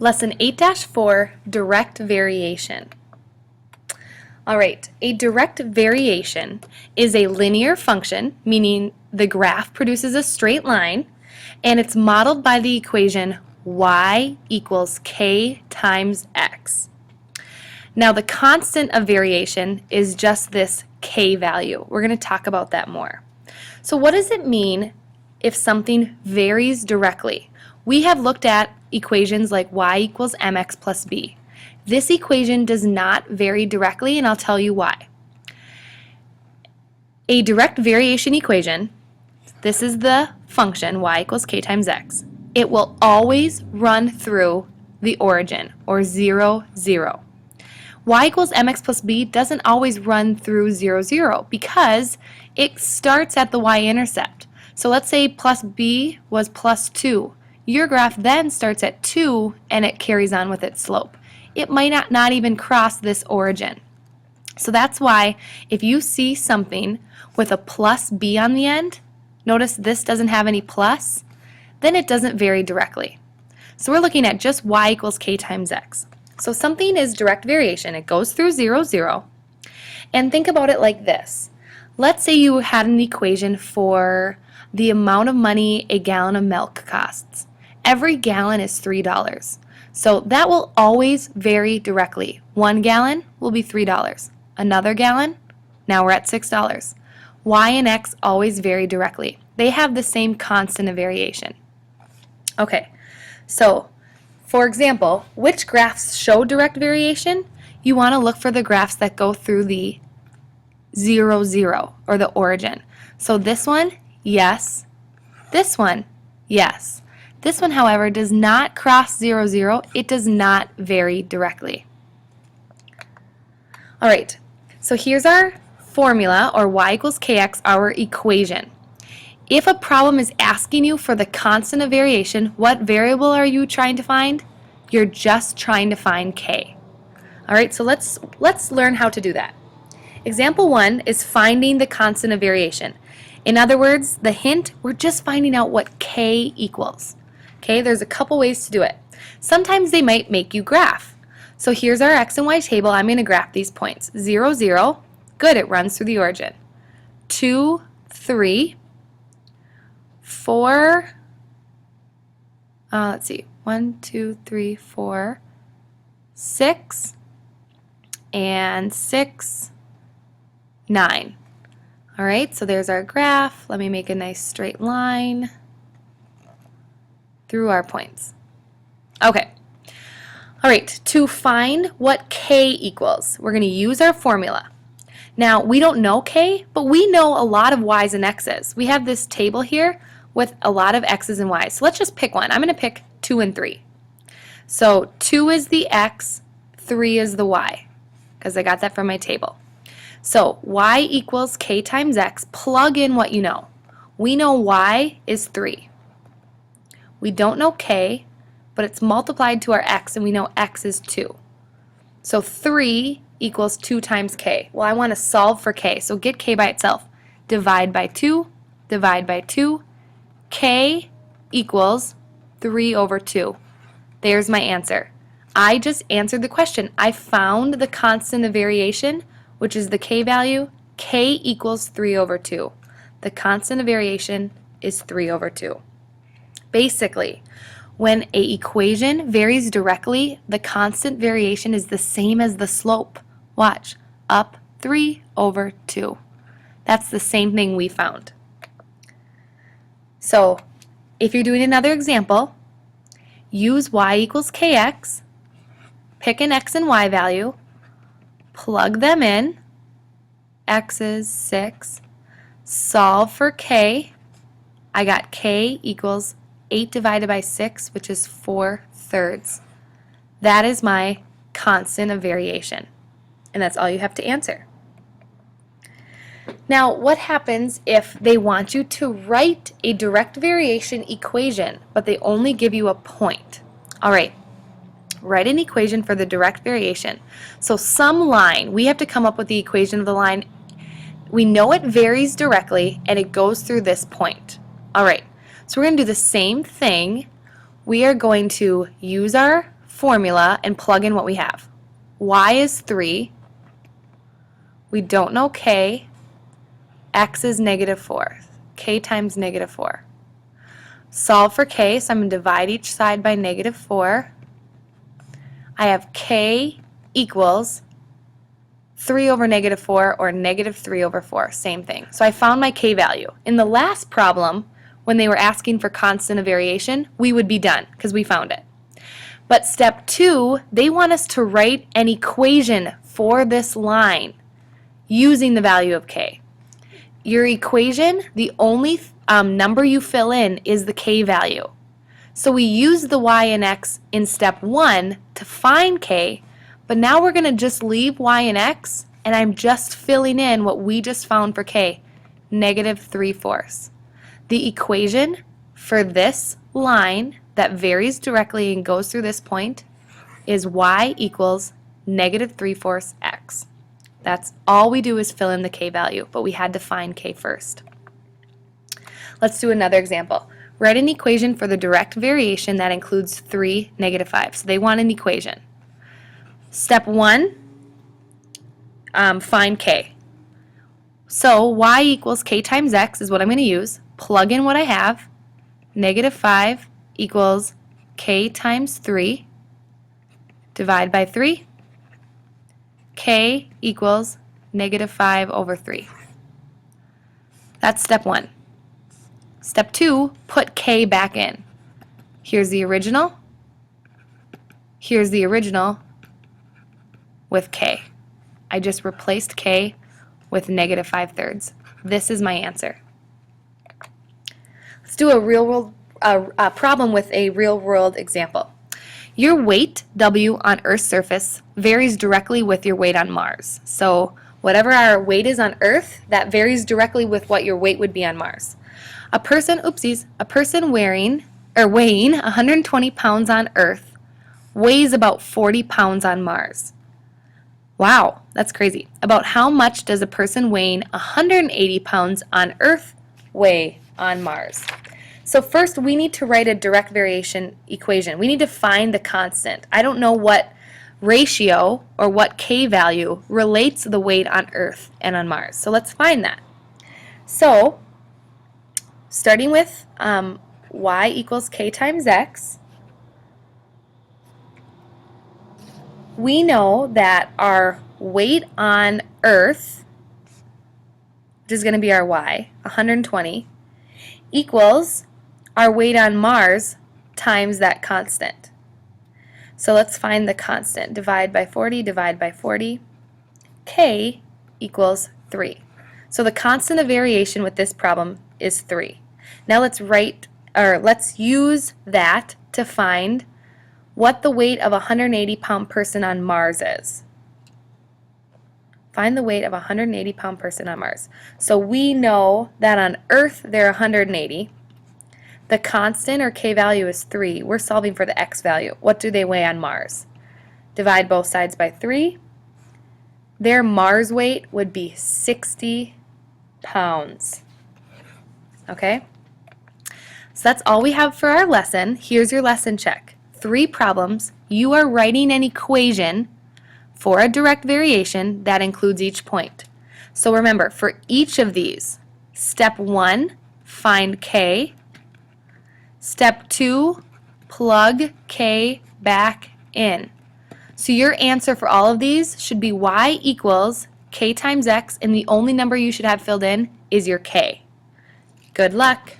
Lesson 8-4, Direct Variation. All right, a direct variation is a linear function, meaning the graph produces a straight line, and it's modeled by the equation y equals k times x. Now the constant of variation is just this k value. We're going to talk about that more. So what does it mean if something varies directly? We have looked at equations like y equals mx plus b. This equation does not vary directly, and I'll tell you why. A direct variation equation, this is the function y equals k times x. It will always run through the origin, or 0, 0. Y equals mx plus b doesn't always run through 0, 0 because it starts at the y-intercept. So let's say plus b was plus 2. Your graph then starts at 2 and it carries on with its slope. It might not even cross this origin. So that's why if you see something with a plus b on the end, notice this doesn't have any plus, then it doesn't vary directly. So we're looking at just y equals k times x. So something is direct variation. It goes through 0, 0. And think about it like this. Let's say you had an equation for the amount of money a gallon of milk costs. Every gallon is $3. So that will always vary directly. 1 gallon will be $3. Another gallon, now we're at $6. Y and x always vary directly. They have the same constant of variation. Okay, so for example, which graphs show direct variation? You want to look for the graphs that go through the 0, 0, or the origin. So this one, yes. This one, yes. This one, however, does not cross 0, 0. It does not vary directly. All right, so here's our formula, or y equals kx, our equation. If a problem is asking you for the constant of variation, what variable are you trying to find? You're just trying to find k. All right, so let's learn how to do that. Example 1 is finding the constant of variation. In other words, the hint, we're just finding out what k equals. Okay, there's a couple ways to do it. Sometimes they might make you graph. So here's our x and y table. I'm going to graph these points. 0, 0. Good, it runs through the origin. 2, 3. 4. Let's see. 1, 2, 3, 4. 6. And 6, 9. All right, so there's our graph. Let me make a nice straight line through our points. Okay. All right, to find what k equals, we're going to use our formula. Now, we don't know k, but we know a lot of y's and x's. We have this table here with a lot of x's and y's. So let's just pick one. I'm going to pick 2 and 3. So 2 is the x, 3 is the y, because I got that from my table. So y equals k times x. Plug in what you know. We know y is 3. We don't know k, but it's multiplied to our x, and we know x is 2. So 3 equals 2 times k. Well, I want to solve for k, so get k by itself. Divide by 2, divide by 2. K equals 3 over 2. There's my answer. I just answered the question. I found the constant of variation, which is the k value. K equals 3 over 2. The constant of variation is 3 over 2. Basically, when an equation varies directly, the constant variation is the same as the slope. Watch, up 3 over 2. That's the same thing we found. So, if you're doing another example, use y equals kx, pick an x and y value, plug them in, x is 6, solve for k. I got k equals 8 divided by 6, which is 4/3. That is my constant of variation. And that's all you have to answer. Now, what happens if they want you to write a direct variation equation, but they only give you a point? All right, write an equation for the direct variation. So some line, we have to come up with the equation of the line. We know it varies directly, and it goes through this point. All right, so we're going to do the same thing. We are going to use our formula and plug in what we have. Y is 3. We don't know k. X is -4. K times -4. Solve for k, so I'm going to divide each side by -4. I have k equals 3 over -4 or -3 over 4, same thing. So I found my k value. In the last problem, when they were asking for constant of variation, we would be done because we found it. But step 2, they want us to write an equation for this line using the value of k. Your equation, the only number you fill in is the k value. So we use the y and x in step 1 to find k, but now we're going to just leave y and x, and I'm just filling in what we just found for k, -3/4. The equation for this line that varies directly and goes through this point is y equals -3/4 x. That's all we do is fill in the k value, but we had to find k first. Let's do another example. Write an equation for the direct variation that includes 3, -5. So they want an equation. Step 1, find k. So y equals k times x is what I'm going to use. Plug in what I have. -5 equals k times 3. Divide by 3. K equals -5 over 3. That's step 1. Step 2, put k back in. Here's the original. Here's the original with k. I just replaced k with -5/3. This is my answer. Let's do a real-world problem with a real-world example. Your weight, W, on Earth's surface varies directly with your weight on Mars. So whatever our weight is on Earth, that varies directly with what your weight would be on Mars. A person weighing 120 pounds on Earth weighs about 40 pounds on Mars. Wow, that's crazy. About how much does a person weighing 180 pounds on Earth weigh on Mars? So first we need to write a direct variation equation. We need to find the constant. I don't know what ratio or what k value relates the weight on Earth and on Mars. So let's find that. So starting with y equals k times x, we know that our weight on Earth, which is going to be our y, 120, equals our weight on Mars times that constant. So let's find the constant. Divide by 40, divide by 40. K equals 3. So the constant of variation with this problem is 3. Now let's use that to find what the weight of a 180-pound person on Mars is. Find the weight of a 180-pound person on Mars. So we know that on Earth they're 180. The constant or k value is 3. We're solving for the x value. What do they weigh on Mars? Divide both sides by 3. Their Mars weight would be 60 pounds. Okay? So that's all we have for our lesson. Here's your lesson check. 3 problems. You are writing an equation for a direct variation that includes each point. So remember, for each of these, step 1, find k. Step 2, plug k back in. So your answer for all of these should be y equals k times x, and the only number you should have filled in is your k. Good luck.